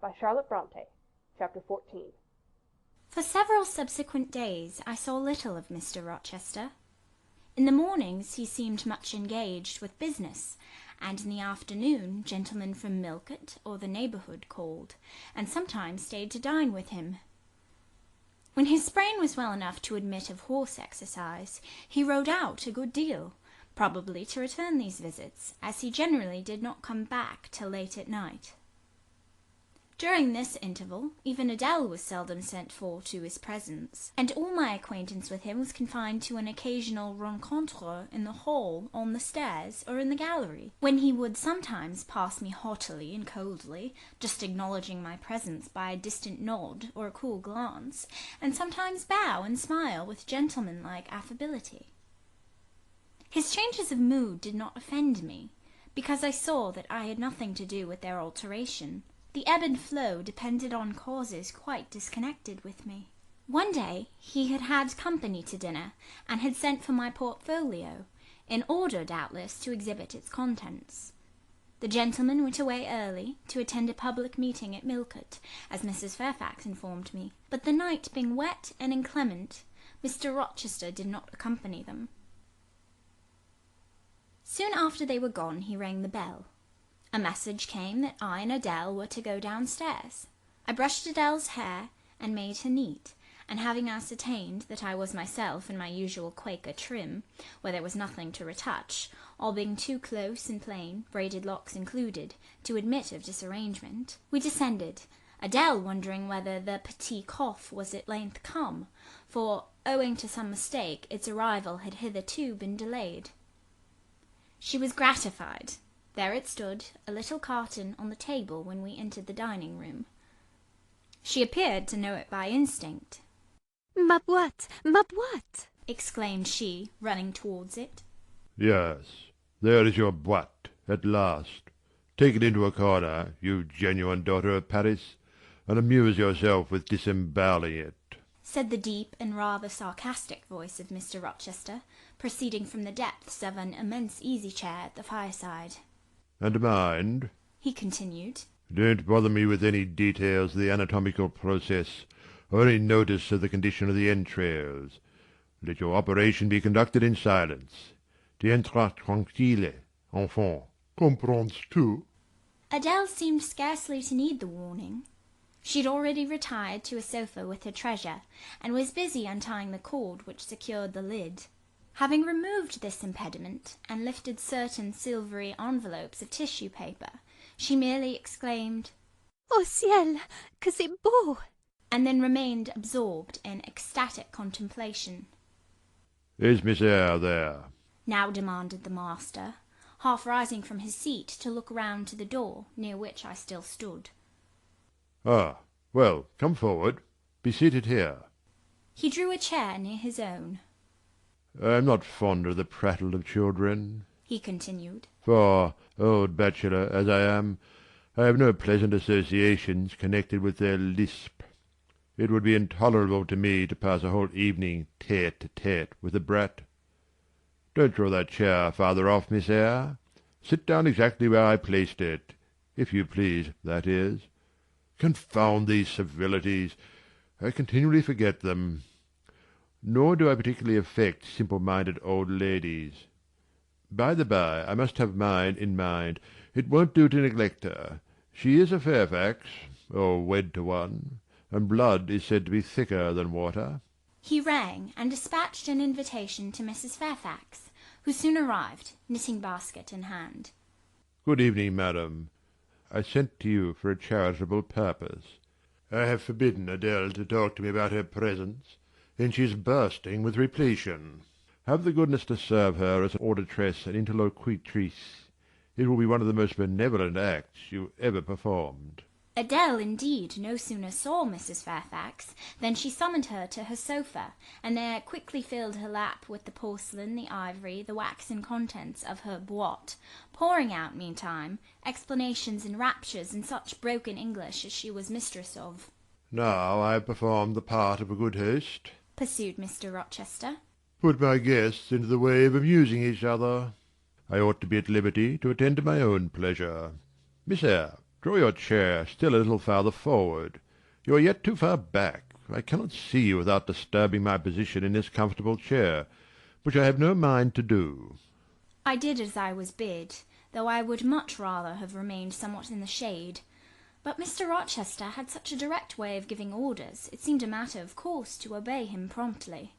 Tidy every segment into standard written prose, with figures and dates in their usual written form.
by Charlotte Brontë. Chapter 14. For several subsequent days I saw little of Mr. Rochester. In the mornings he seemed much engaged with business, and in the afternoon gentlemen from Millcote or the neighbourhood called, and sometimes stayed to dine with him. When his brain was well enough to admit of horse exercise, he rode out a good deal, probably to return these visits, as he generally did not come back till late at night. During this interval, even Adele was seldom sent for to his presence, and all my acquaintance with him was confined to an occasional rencontre in the hall, on the stairs, or in the gallery, when he would sometimes pass me haughtily and coldly, just acknowledging my presence by a distant nod or a cool glance, and sometimes bow and smile with gentlemanlike affability. His changes of mood did not offend me, because I saw that I had nothing to do with their alteration. The ebb and flow depended on causes quite disconnected with me. One day he had had company to dinner, and had sent for my portfolio, in order, doubtless, to exhibit its contents. The gentleman went away early, to attend a public meeting at Millcote, as Mrs. Fairfax informed me, but the night being wet and inclement, Mr. Rochester did not accompany them. Soon after they were gone he rang the bell. A message came that I and Adele were to go downstairs. I brushed Adele's hair, and made her neat, and having ascertained that I was myself in my usual Quaker trim, where there was nothing to retouch, all being too close and plain, braided locks included, to admit of disarrangement, we descended, Adele wondering whether the petit coif was at length come, for, owing to some mistake, its arrival had hitherto been delayed. She was gratified. There it stood, a little carton on the table when we entered the dining-room. She appeared to know it by instinct. "Ma boîte! Ma boîte!" exclaimed she, running towards it. Yes, there is your boîte, at last. Take it into a corner, you genuine daughter of Paris, and amuse yourself with disemboweling it, said the deep and rather sarcastic voice of Mr. Rochester, proceeding from the depths of an immense easy-chair at the fireside. And mind, he continued, don't bother me with any details of the anatomical process, or any notice of the condition of the entrails. Let your operation be conducted in silence. Tiendras tranquille, enfant. Comprends-tu? Adele seemed scarcely to need the warning. She had already retired to a sofa with her treasure, and was busy untying the cord which secured the lid. Having removed this impediment, and lifted certain silvery envelopes of tissue paper, she merely exclaimed, "Au ciel, que c'est beau!" and then remained absorbed in ecstatic contemplation. Is Miss Eyre there? Now demanded the master, half rising from his seat to look round to the door, near which I still stood. Ah, well, come forward. Be seated here. He drew a chair near his own. I am not fond of the prattle of children, he continued, for, old bachelor as I am, I have no pleasant associations connected with their lisp. It would be intolerable to me to pass a whole evening tête-à-tête with a brat. Don't draw that chair farther off, Miss Eyre. Sit down exactly where I placed it, if you please, that is. Confound these civilities! I continually forget them. Nor do I particularly affect simple-minded old ladies. By the by, I must have mine in mind. It won't do to neglect her. She is a Fairfax, or wed to one, and blood is said to be thicker than water. He rang, and dispatched an invitation to Mrs. Fairfax, who soon arrived, knitting-basket in hand. Good evening, madam. I sent to you for a charitable purpose. I have forbidden Adele to talk to me about her presents, and she is bursting with repletion. Have the goodness to serve her as an auditress and interlocutrice. It will be one of the most benevolent acts you ever performed. Adele, indeed, no sooner saw Mrs. Fairfax than she summoned her to her sofa, and there quickly filled her lap with the porcelain, the ivory, the waxen contents of her boîte, pouring out, meantime, explanations and raptures in such broken English as she was mistress of. Now I have performed the part of a good host, pursued Mr. Rochester, put my guests into the way of amusing each other. I ought to be at liberty to attend to my own pleasure. Miss Eyre, Draw your chair still a little farther forward. You are yet too far back. I cannot see you without disturbing my position in this comfortable chair, which I have no mind to do." I did as I was bid, though I would much rather have remained somewhat in the shade. But Mr. Rochester had such a direct way of giving orders, it seemed a matter of course to obey him promptly.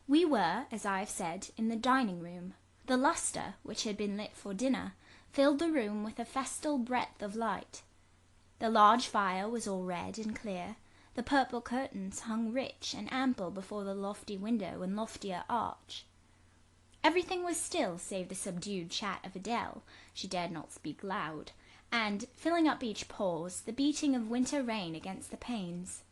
We were, as I have said, in the dining-room. The lustre, which had been lit for dinner, filled the room with a festal breadth of light. The large fire was all red and clear, the purple curtains hung rich and ample before the lofty window and loftier arch. Everything was still save the subdued chat of Adele, she dared not speak loud, and, filling up each pause, the beating of winter rain against the panes.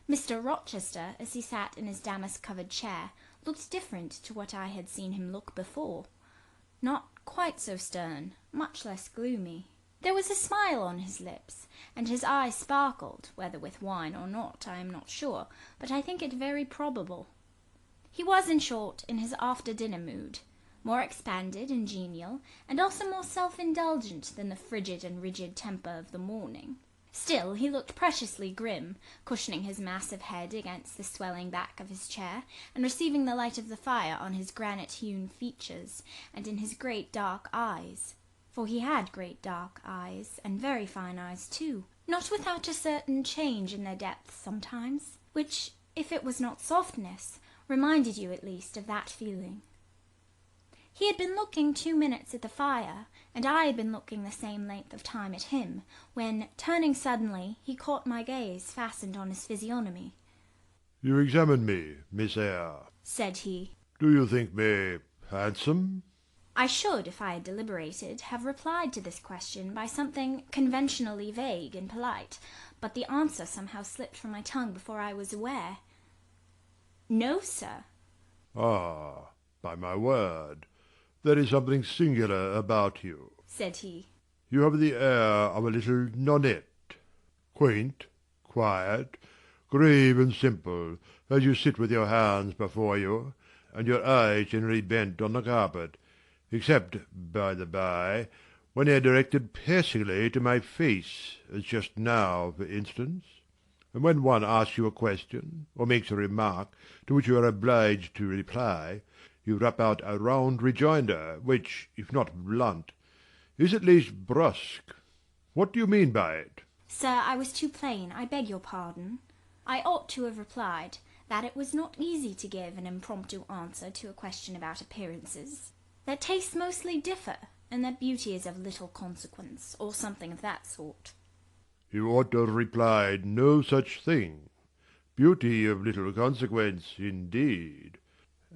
Mr. Rochester, as he sat in his damask-covered chair, looked different to what I had seen him look before. Not quite so stern, much less gloomy. There was a smile on his lips, and his eyes sparkled, whether with wine or not, I am not sure, but I think it very probable. He was, in short, in his after-dinner mood, more expanded and genial, and also more self-indulgent than the frigid and rigid temper of the morning. Still, he looked preciously grim, cushioning his massive head against the swelling back of his chair, and receiving the light of the fire on his granite-hewn features, and in his great dark eyes. For he had great dark eyes, and very fine eyes too, not without a certain change in their depth sometimes, which, if it was not softness, reminded you at least of that feeling. He had been looking 2 minutes at the fire, and I had been looking the same length of time at him, when, turning suddenly, he caught my gaze fastened on his physiognomy. "You examine me, Miss Eyre," said he. "Do you think me handsome?" I should, if I had deliberated, have replied to this question by something conventionally vague and polite, but the answer somehow slipped from my tongue before I was aware. "No, sir." "Ah, by my word, there is something singular about you," said he. "You have the air of a little nonnette, quaint, quiet, grave and simple, as you sit with your hands before you, and your eyes generally bent on the carpet, except, by the by, when they are directed piercingly to my face, as just now, for instance. And when one asks you a question, or makes a remark to which you are obliged to reply, you rap out a round rejoinder, which, if not blunt, is at least brusque. What do you mean by it?" "Sir, I was too plain. I beg your pardon. I ought to have replied that it was not easy to give an impromptu answer to a question about appearances, that tastes mostly differ, and that beauty is of little consequence, or something of that sort." "You ought to have replied no such thing. Beauty of little consequence, indeed.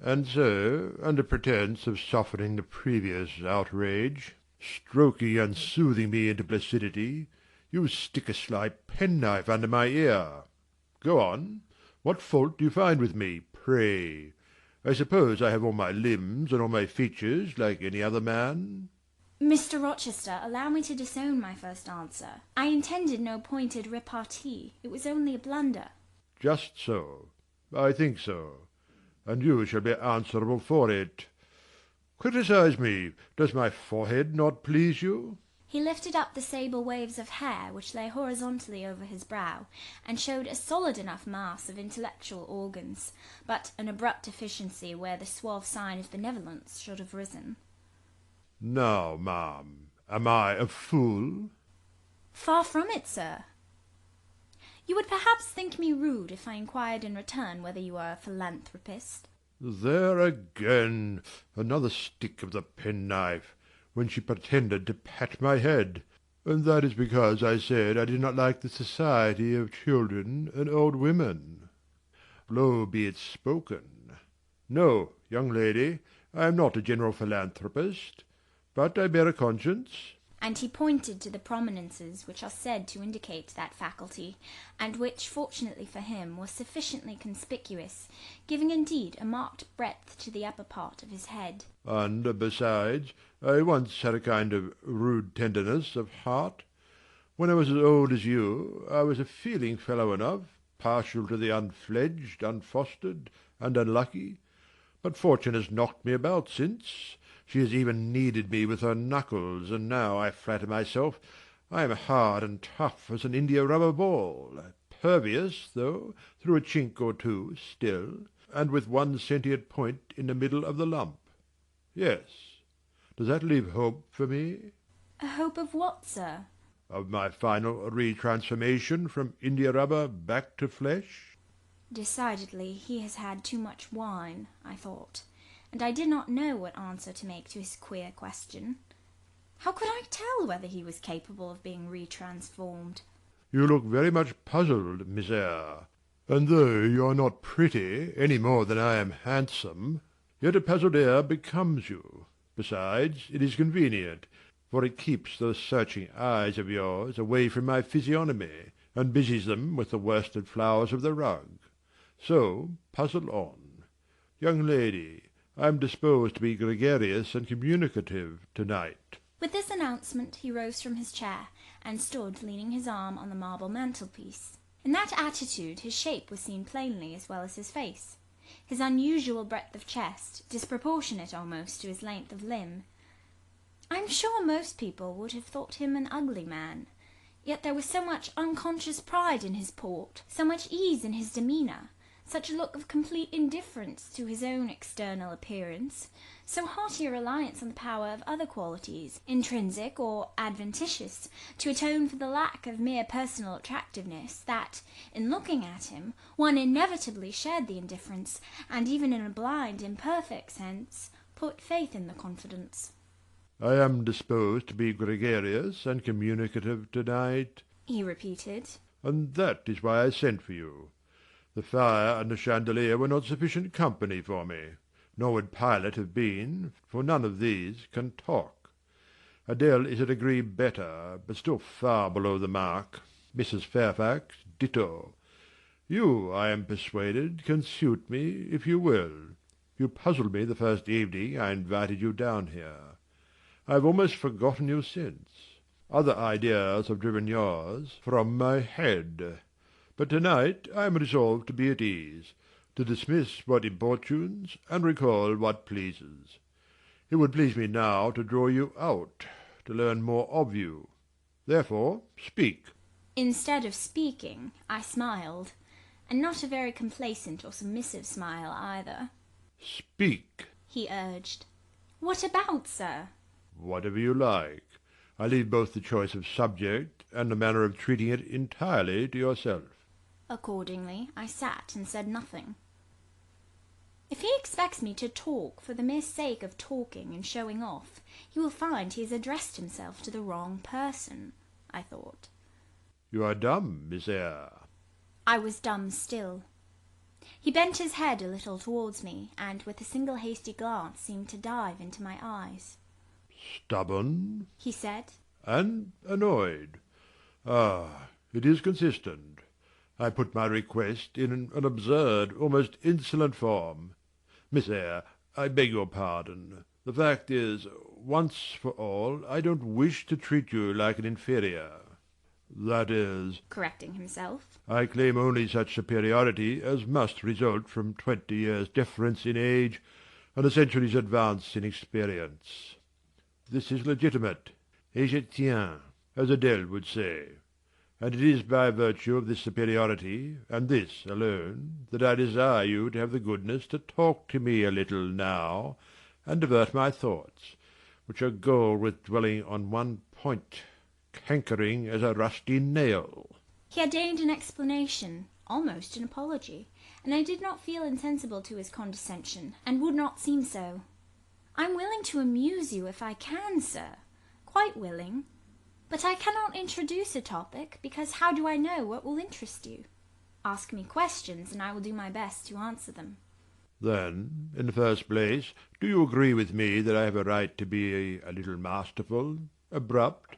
And so, under pretence of softening the previous outrage, stroking and soothing me into placidity, you stick a sly penknife under my ear. Go on. What fault do you find with me, pray? I suppose I have all my limbs and all my features like any other man?" "Mr. Rochester, allow me to disown my first answer. I intended no pointed repartee. It was only a blunder." "Just so. I think so. And you shall be answerable for it. Criticise me. Does my forehead not please you?" He lifted up the sable waves of hair which lay horizontally over his brow, and showed a solid enough mass of intellectual organs, but an abrupt deficiency where the suave sign of benevolence should have risen. "Now, ma'am, am I a fool?" "Far from it, sir." "You would perhaps think me rude if I inquired in return whether you are a philanthropist?" There again, another stick of the penknife, when she pretended to pat my head, and that is because I said I did not like the society of children and old women. Low be it spoken. No, young lady, I am not a general philanthropist, but I bear a conscience. And he pointed to the prominences which are said to indicate that faculty, and which, fortunately for him, was sufficiently conspicuous, giving indeed a marked breadth to the upper part of his head. And, besides, I once had a kind of rude tenderness of heart. When I was as old as you, I was a feeling fellow enough, partial to the unfledged, unfostered, and unlucky. But fortune has knocked me about since. She has even kneaded me with her knuckles, and now, I flatter myself, I am hard and tough as an india-rubber ball, pervious, though, through a chink or two, still, and with one sentient point in the middle of the lump. Yes. Does that leave hope for me? A hope of what, sir? Of my final retransformation from india-rubber back to flesh? Decidedly he has had too much wine, I thought, and I did not know what answer to make to his queer question. How could I tell whether he was capable of being retransformed? You look very much puzzled, Miss Eyre, and though you are not pretty any more than I am handsome, yet a puzzled air becomes you. Besides, it is convenient, for it keeps those searching eyes of yours away from my physiognomy, and busies them with the worsted flowers of the rug. So, puzzle on. Young lady, I am disposed to be gregarious and communicative to-night. With this announcement he rose from his chair, and stood leaning his arm on the marble mantelpiece. In that attitude his shape was seen plainly as well as his face. His unusual breadth of chest, disproportionate almost to his length of limb. I am sure most people would have thought him an ugly man, yet there was so much unconscious pride in his port, so much ease in his demeanour, such a look of complete indifference to his own external appearance, so hearty a reliance on the power of other qualities, intrinsic or adventitious, to atone for the lack of mere personal attractiveness, that, in looking at him, one inevitably shared the indifference, and even in a blind, imperfect sense, put faith in the confidence. I am disposed to be gregarious and communicative to-night, he repeated, and that is why I sent for you. The fire and the chandelier were not sufficient company for me, nor would Pilot have been, for none of these can talk. Adele is a degree better, but still far below the mark. Mrs. Fairfax, ditto. You, I am persuaded, can suit me, if you will. You puzzled me the first evening I invited you down here. I have almost forgotten you since. Other ideas have driven yours from my head. But to-night I am resolved to be at ease, to dismiss what importunes, and recall what pleases. It would please me now to draw you out, to learn more of you. Therefore, speak. Instead of speaking, I smiled, and not a very complacent or submissive smile either. Speak, he urged. What about, sir? Whatever you like. I leave both the choice of subject and the manner of treating it entirely to yourself. Accordingly, I sat and said nothing. If he expects me to talk for the mere sake of talking and showing off, he will find he has addressed himself to the wrong person, I thought. You are dumb, Miss Eyre. I was dumb still. He bent his head a little towards me, and with a single hasty glance seemed to dive into my eyes. Stubborn? he said. And annoyed. Ah, it is consistent. I put my request in an absurd, almost insolent form. Miss Eyre, I beg your pardon. The fact is, once for all, I don't wish to treat you like an inferior. That is, correcting himself, I claim only such superiority as must result from 20 years' difference in age and a century's advance in experience. This is legitimate, et je tiens, as Adele would say. And it is by virtue of this superiority, and this alone, that I desire you to have the goodness to talk to me a little now, and divert my thoughts, which are galled with dwelling on one point, cankering as a rusty nail. He had deigned an explanation, almost an apology, and I did not feel insensible to his condescension, and would not seem so. I'm willing to amuse you if I can, sir, quite willing. But I cannot introduce a topic, because how do I know what will interest you? Ask me questions, and I will do my best to answer them. Then, in the first place, do you agree with me that I have a right to be a little masterful, abrupt,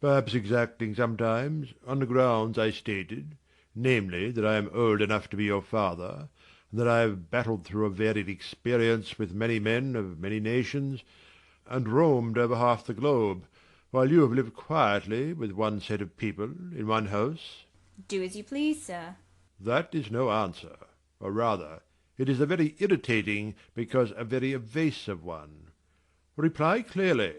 perhaps exacting sometimes, on the grounds I stated, namely, that I am old enough to be your father, and that I have battled through a varied experience with many men of many nations, and roamed over half the globe, while you have lived quietly with one set of people in one house? Do as you please, sir. That is no answer, or rather, it is a very irritating, because a very evasive one. Reply clearly.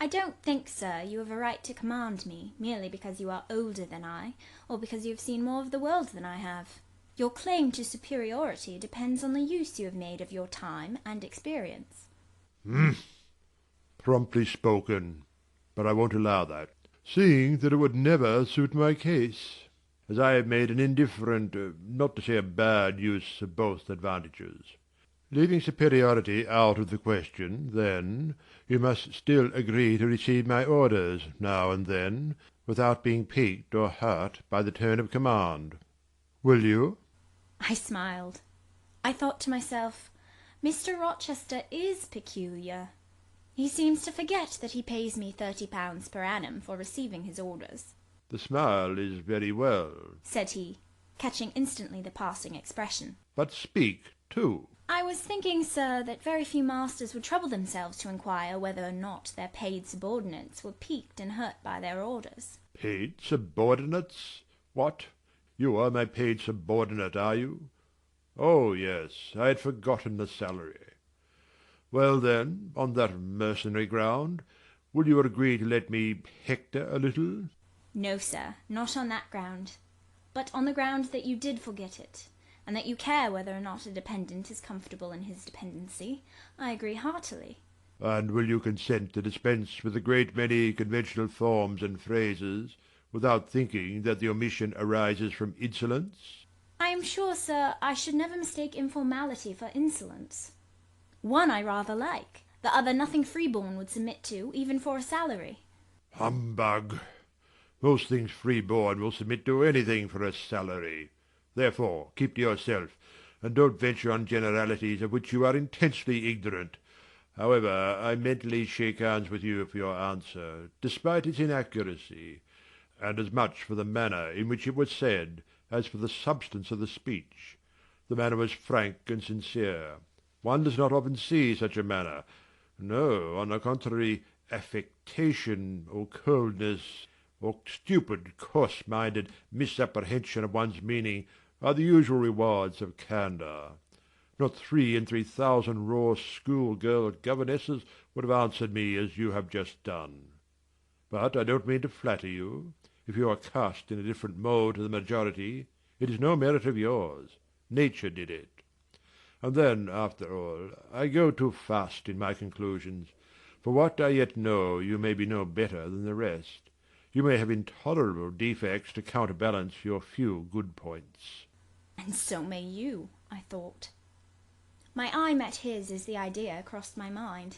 I don't think, sir, you have a right to command me, merely because you are older than I, or because you have seen more of the world than I have. Your claim to superiority depends on the use you have made of your time and experience. Promptly spoken, but I won't allow that, seeing that it would never suit my case, as I have made an indifferent, not to say a bad use of both advantages. Leaving superiority out of the question, then, you must still agree to receive my orders, now and then, without being piqued or hurt by the tone of command. Will you? I smiled. I thought to myself, Mr. Rochester is peculiar. He seems to forget that he pays me £30 per annum for receiving his orders. The smile is very well, said he, catching instantly the passing expression. But speak, too. I was thinking, sir, that very few masters would trouble themselves to inquire whether or not their paid subordinates were piqued and hurt by their orders. Paid subordinates? What? You are my paid subordinate, are you? Oh, yes, I had forgotten the salary. Well, then, on that mercenary ground, will you agree to let me hector a little? No, sir, not on that ground, but on the ground that you did forget it, and that you care whether or not a dependent is comfortable in his dependency. I agree heartily. And will you consent to dispense with a great many conventional forms and phrases, without thinking that the omission arises from insolence? I am sure, sir, I should never mistake informality for insolence. One I rather like, the other nothing freeborn would submit to, even for a salary. Humbug! Most things freeborn will submit to anything for a salary. Therefore, keep to yourself, and don't venture on generalities of which you are intensely ignorant. However, I mentally shake hands with you for your answer, despite its inaccuracy, and as much for the manner in which it was said as for the substance of the speech. The manner was frank and sincere. One does not often see such a manner. No, on the contrary, affectation or coldness or stupid, coarse-minded misapprehension of one's meaning are the usual rewards of candour. Not 3 in 3,000 raw school-girl governesses would have answered me as you have just done. But I don't mean to flatter you. If you are cast in a different mould to the majority, it is no merit of yours. Nature did it. And then, after all, I go too fast in my conclusions. For what I yet know, you may be no better than the rest. You may have intolerable defects to counterbalance your few good points. And so may you, I thought. My eye met his as the idea crossed my mind.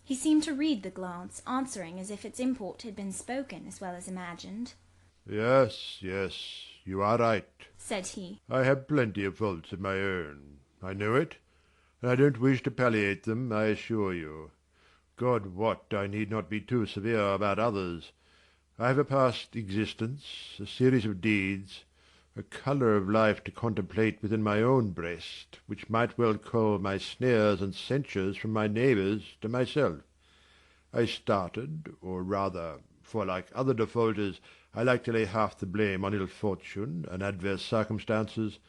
He seemed to read the glance, answering as if its import had been spoken as well as imagined. Yes, you are right, said he. I have plenty of faults of my own. I know it, and I don't wish to palliate them, I assure you. God wot, I need not be too severe about others. I have a past existence, a series of deeds, a colour of life to contemplate within my own breast, which might well call my snares and censures from my neighbours to myself. I started, or rather, for like other defaulters, I like to lay half the blame on ill fortune and adverse circumstances,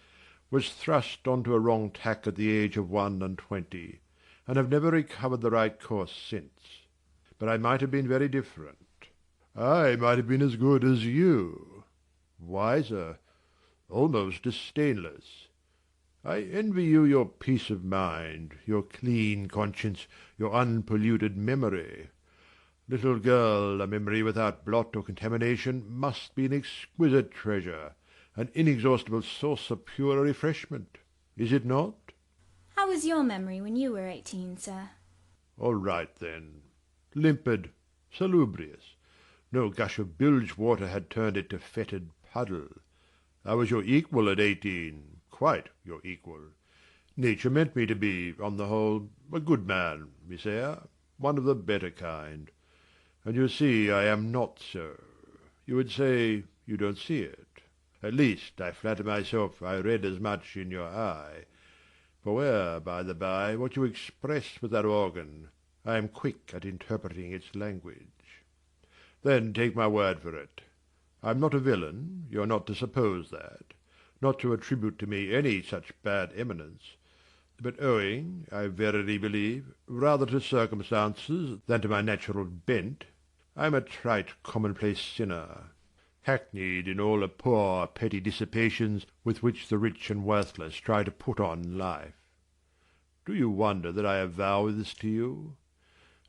was thrust on to a wrong tack at the age of 21, and have never recovered the right course since. But I might have been very different. I might have been as good as you, wiser, almost as stainless. I envy you your peace of mind, your clean conscience, your unpolluted memory. Little girl, a memory without blot or contamination must be an exquisite treasure, an inexhaustible source of pure refreshment, is it not? How was your memory when you were 18, sir? All right, then. Limpid, salubrious. No gush of bilge water had turned it to fetid puddle. I was your equal at 18, quite your equal. Nature meant me to be, on the whole, a good man, Miss Eyre, one of the better kind. And you see I am not so. You would say you don't see it. At least I flatter myself I read as much in your eye. For where, by the by, what you express with that organ, I am quick at interpreting its language. Then take my word for it. I am not a villain, you are not to suppose that, not to attribute to me any such bad eminence. but owing, I verily believe, rather to circumstances than to my natural bent, I am a trite commonplace sinner, hackneyed in all the poor petty dissipations with which the rich and worthless try to put on life. Do you wonder that I avow this to you?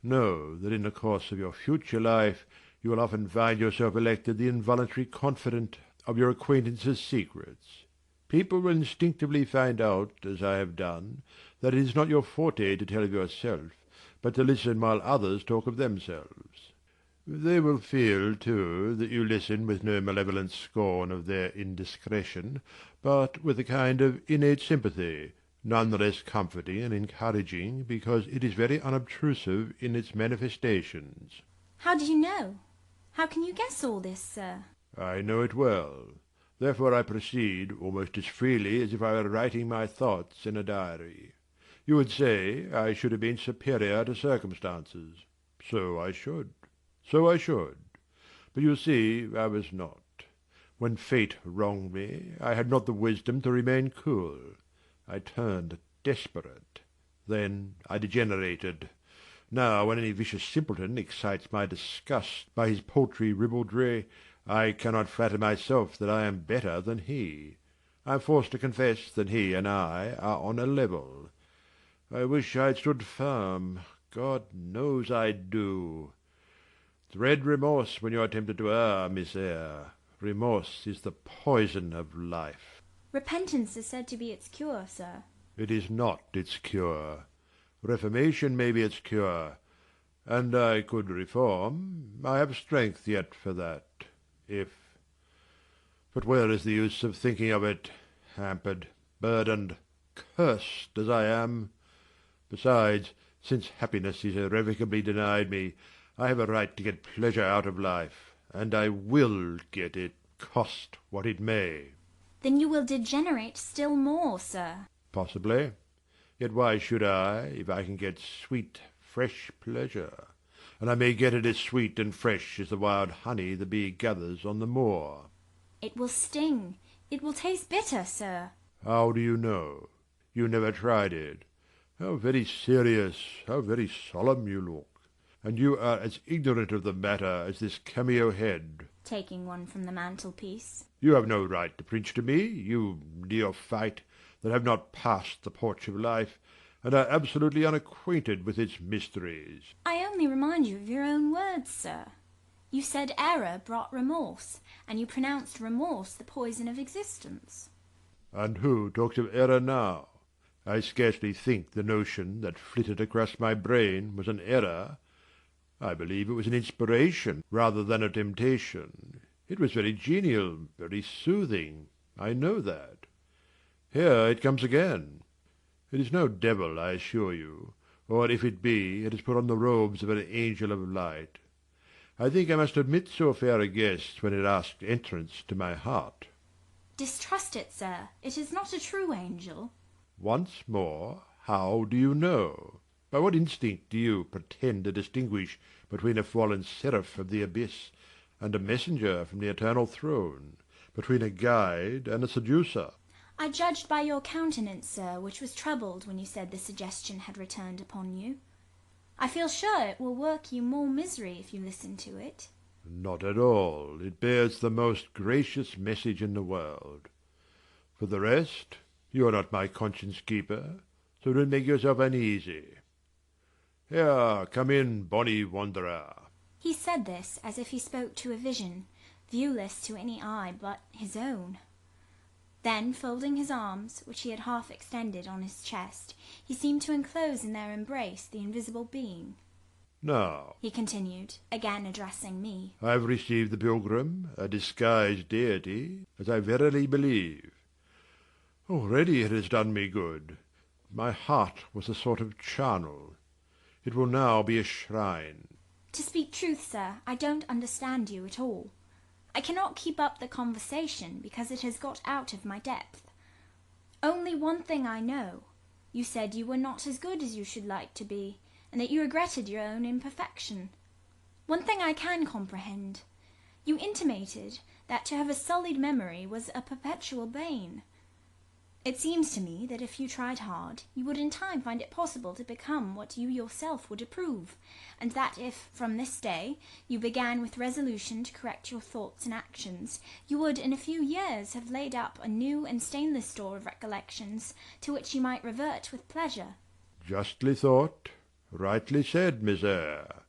Know that in the course of your future life you will often find yourself elected the involuntary confidant of your acquaintances' secrets. People will instinctively find out, as I have done, that it is not your forte to tell of yourself, but to listen while others talk of themselves. They will feel, too, that you listen with no malevolent scorn of their indiscretion, but with a kind of innate sympathy, none the less comforting and encouraging because it is very unobtrusive in its manifestations. How do you know? How can you guess all this, sir? I know it well. Therefore I proceed almost as freely as if I were writing my thoughts in a diary. You would say I should have been superior to circumstances. So I should. But you see, I was not. When fate wronged me, I had not the wisdom to remain cool. I turned desperate. Then I degenerated. Now, when any vicious simpleton excites my disgust by his paltry ribaldry, I cannot flatter myself that I am better than he. I am forced to confess that he and I are on a level. I wish I had stood firm. God knows I do. Dread remorse when you are tempted to err, Miss Eyre. Remorse is the poison of life. Repentance is said to be its cure, sir. It is not its cure. Reformation may be its cure, and I could reform. I have strength yet for that, if... But where is the use of thinking of it, hampered, burdened, cursed as I am? Besides, since happiness is irrevocably denied me, I have a right to get pleasure out of life, and I will get it, cost what it may. Then you will degenerate still more, sir. Possibly. Yet why should I, if I can get sweet, fresh pleasure? And I may get it as sweet and fresh as the wild honey the bee gathers on the moor. It will sting. It will taste bitter, sir. How do you know? You never tried it. How very serious, how very solemn you look. And you are as ignorant of the matter as this cameo head. Taking one from the mantelpiece. You have no right to preach to me, you neophyte, that have not passed the porch of life, and are absolutely unacquainted with its mysteries. I only remind you of your own words, sir. You said error brought remorse, and you pronounced remorse the poison of existence. And who talks of error now? I scarcely think the notion that flitted across my brain was an error. I believe it was an inspiration rather than a temptation. It was very genial, very soothing. I know that. Here it comes again. It is no devil, I assure you, or if it be, it has put on the robes of an angel of light. I think I must admit so fair a guest when it asked entrance to my heart. Distrust it, sir. It is not a true angel. Once more, how do you know? By what instinct do you pretend to distinguish between a fallen seraph of the abyss and a messenger from the eternal throne, between a guide and a seducer? I judged by your countenance, sir, which was troubled when you said the suggestion had returned upon you. I feel sure it will work you more misery if you listen to it. Not at all. It bears the most gracious message in the world. For the rest, you are not my conscience-keeper, so don't make yourself uneasy. Here, come in, bonny wanderer. He said this as if he spoke to a vision, viewless to any eye but his own. Then, folding his arms, which he had half extended on his chest, he seemed to enclose in their embrace the invisible being. Now, He continued, again addressing me. I have received the pilgrim, a disguised deity, as I verily believe. Already it has done me good. My heart was a sort of charnel. It will now be a shrine. To speak truth, sir, I don't understand you at all. I cannot keep up the conversation because it has got out of my depth. Only one thing I know. You said you were not as good as you should like to be, and that you regretted your own imperfection. One thing I can comprehend. You intimated that to have a sullied memory was a perpetual bane. It seems to me that if you tried hard, you would in time find it possible to become what you yourself would approve, and that if, from this day, you began with resolution to correct your thoughts and actions, you would in a few years have laid up a new and stainless store of recollections, to which you might revert with pleasure. Justly thought, rightly said, Miss Eyre.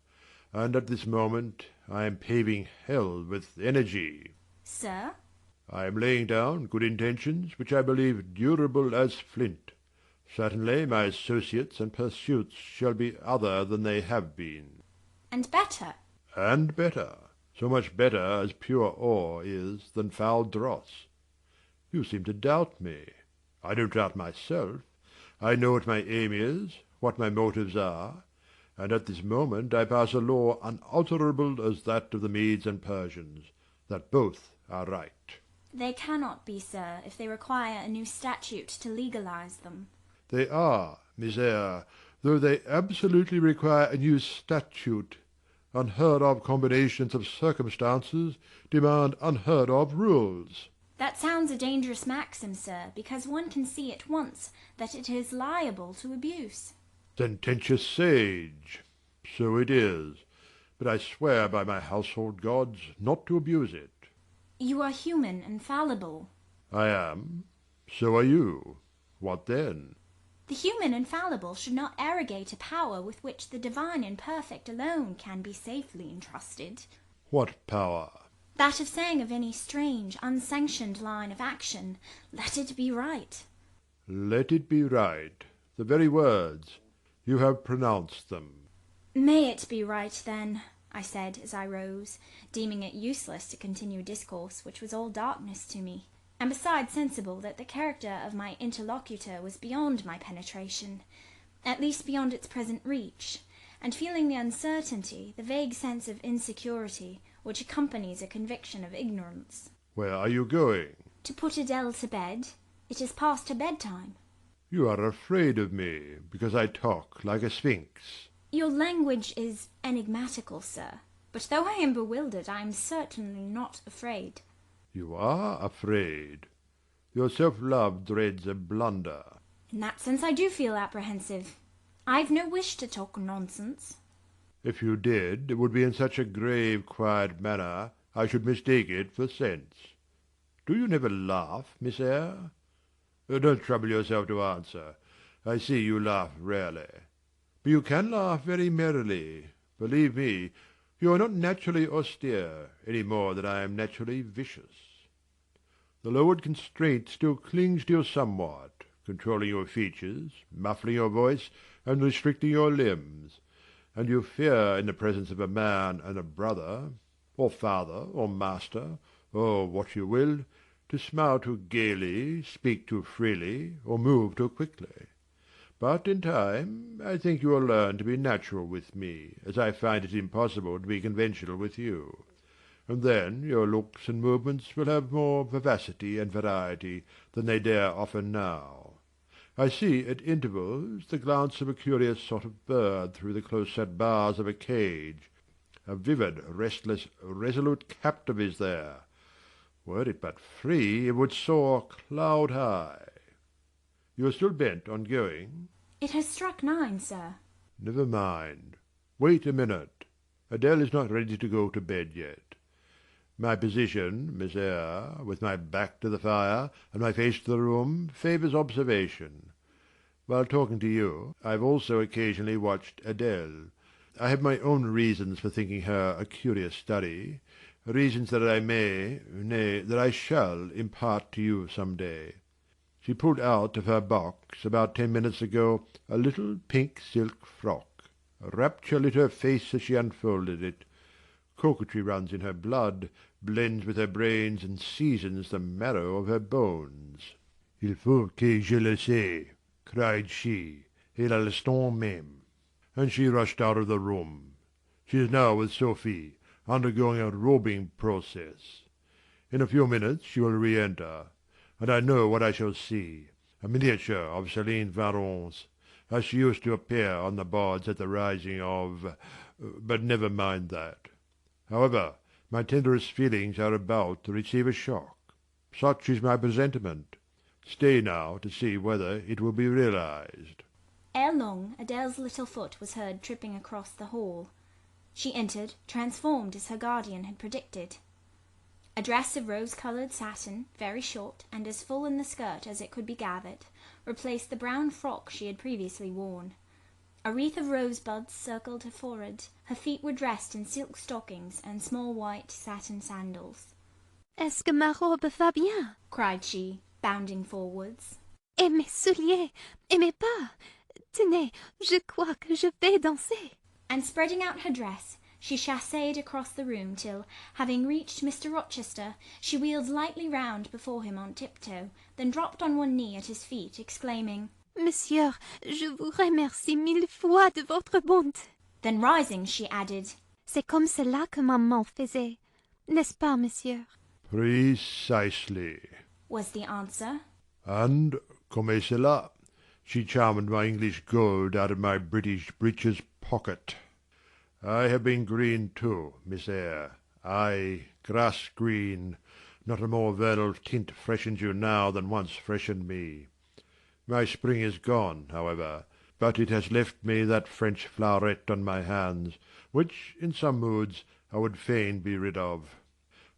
And at this moment I am paving hell with energy. Sir? I am laying down good intentions which I believe durable as flint. Certainly my associates and pursuits shall be other than they have been. And better. And better. So much better as pure ore is than foul dross. You seem to doubt me. I don't doubt myself. I know what my aim is, what my motives are, and at this moment I pass a law unalterable as that of the Medes and Persians, that both are right. They cannot be, sir, if they require a new statute to legalize them. They are, Miss Eyre, though they absolutely require a new statute. Unheard-of combinations of circumstances demand unheard-of rules. That sounds a dangerous maxim, sir, because one can see at once that it is liable to abuse. Sententious sage. So it is. But I swear by my household gods not to abuse it. You are human and fallible. I am. So are you. What then? The human and fallible should not arrogate a power with which the divine and perfect alone can be safely entrusted. What power? That of saying of any strange, unsanctioned line of action, "Let it be right." Let it be right. The very words. You have pronounced them. May it be right, then, I said as I rose, deeming it useless to continue discourse which was all darkness to me, and besides sensible that the character of my interlocutor was beyond my penetration, at least beyond its present reach, and feeling the uncertainty, the vague sense of insecurity, which accompanies a conviction of ignorance. Where are you going? To put Adele to bed. It is past her bedtime. You are afraid of me, because I talk like a sphinx. Your language is enigmatical, sir, but though I am bewildered, I am certainly not afraid. You are afraid. Your self-love dreads a blunder. In that sense I do feel apprehensive. I've no wish to talk nonsense. If you did, it would be in such a grave, quiet manner I should mistake it for sense. Do you never laugh, Miss Eyre? Don't trouble yourself to answer. I see you laugh rarely. But you can laugh very merrily. Believe me, you are not naturally austere, any more than I am naturally vicious. The lowered constraint still clings to you somewhat, controlling your features, muffling your voice, and restricting your limbs. And you fear in the presence of a man and a brother, or father, or master, or what you will, to smile too gaily, speak too freely, or move too quickly. But in time I think you will learn to be natural with me, as I find it impossible to be conventional with you. And then your looks and movements will have more vivacity and variety than they dare offer now. I see at intervals the glance of a curious sort of bird through the close-set bars of a cage. A vivid, restless, resolute captive is there. Were it but free, it would soar cloud-high. You are still bent on going? It has struck 9, sir. Never mind. Wait a minute. Adele is not ready to go to bed yet. My position, Miss Eyre, with my back to the fire and my face to the room, favours observation. While talking to you, I have also occasionally watched Adele. I have my own reasons for thinking her a curious study, reasons that I may, nay, that I shall impart to you some day. She pulled out of her box about 10 minutes ago a little pink silk frock. A rapture lit her face as she unfolded it. Coquetry runs in her blood, blends with her brains, and seasons the marrow of her bones. Il faut que je le sais, cried she, et à l'instant même. And she rushed out of the room. She is now with Sophie, undergoing a robing process. In a few minutes she will re-enter, and I know what I shall see, a miniature of Céline Varens, as she used to appear on the boards at the rising of... but never mind that. However, my tenderest feelings are about to receive a shock. Such is my presentiment. Stay now to see whether it will be realized. Ere long, Adele's little foot was heard tripping across the hall. She entered, transformed as her guardian had predicted. A dress of rose-coloured satin, very short, and as full in the skirt as it could be gathered, replaced the brown frock she had previously worn. A wreath of rosebuds circled her forehead. Her feet were dressed in silk stockings and small white satin sandals. Est-ce que ma robe va bien? Cried she, bounding forwards. Et mes souliers? Et mes pas? Tenez, je crois que je vais danser. And spreading out her dress, she chasséed across the room till, having reached Mr. Rochester, she wheeled lightly round before him on tiptoe, then dropped on one knee at his feet, exclaiming, Monsieur, je vous remercie 1000 fois de votre bonté. Then rising, she added, C'est comme cela que maman faisait, n'est-ce pas, monsieur? Precisely. was the answer. And, comme cela, she charmed my English gold out of my British breeches pocket. I have been green too, Miss Eyre. Aye, grass green. Not a more vernal tint freshens you now than once freshened me. My spring is gone, however, but it has left me that French floweret on my hands, which, in some moods, I would fain be rid of,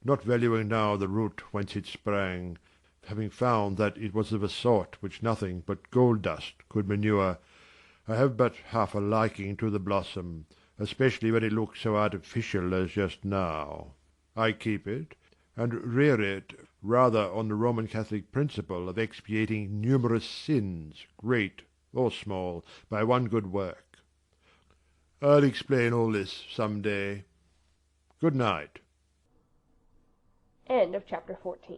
not valuing now the root whence it sprang, having found that it was of a sort which nothing but gold dust could manure. I have but half a liking to the blossom, especially when it looks so artificial as just now. I keep it, and rear it rather on the Roman Catholic principle of expiating numerous sins, great or small, by one good work. I'll explain all this some day. Good night. End of chapter 14.